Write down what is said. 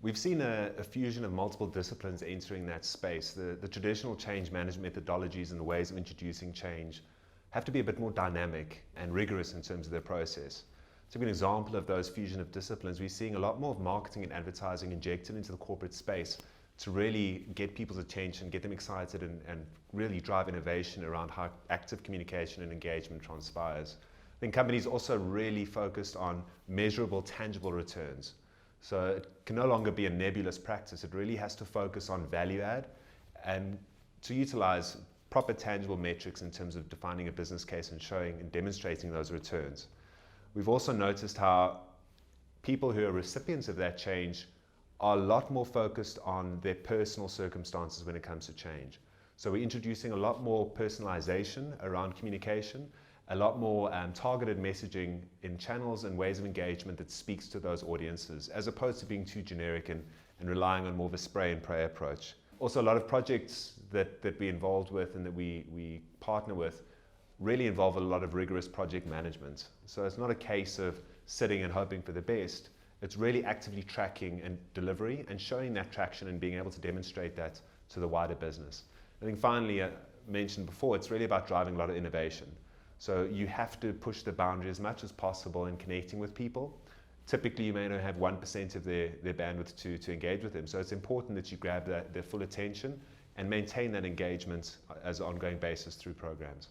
We've seen a fusion of multiple disciplines entering that space. The traditional change management methodologies and the ways of introducing change have to be a bit more dynamic and rigorous in terms of their process. To give an example of those fusion of disciplines, we're seeing a lot more of marketing and advertising injected into the corporate space to really get people's attention, get them excited, and really drive innovation around how active communication and engagement transpires. I think companies also really focused on measurable, tangible returns. So it can no longer be a nebulous practice. It really has to focus on value add and to utilize proper tangible metrics in terms of defining a business case and showing and demonstrating those returns. We've also noticed how people who are recipients of that change are a lot more focused on their personal circumstances when it comes to change. So we're introducing a lot more personalization around communication, a lot more targeted messaging in channels and ways of engagement that speaks to those audiences, as opposed to being too generic and relying on more of a spray and pray approach. Also, a lot of projects that we're involved with and that we partner with really involve a lot of rigorous project management. So it's not a case of sitting and hoping for the best. It's really actively tracking and delivery and showing that traction and being able to demonstrate that to the wider business. I think finally, I mentioned before, it's really about driving a lot of innovation. So you have to push the boundary as much as possible in connecting with people. Typically, you may only have 1% of their bandwidth to engage with them. So it's important that you grab their full attention and maintain that engagement as an ongoing basis through programs.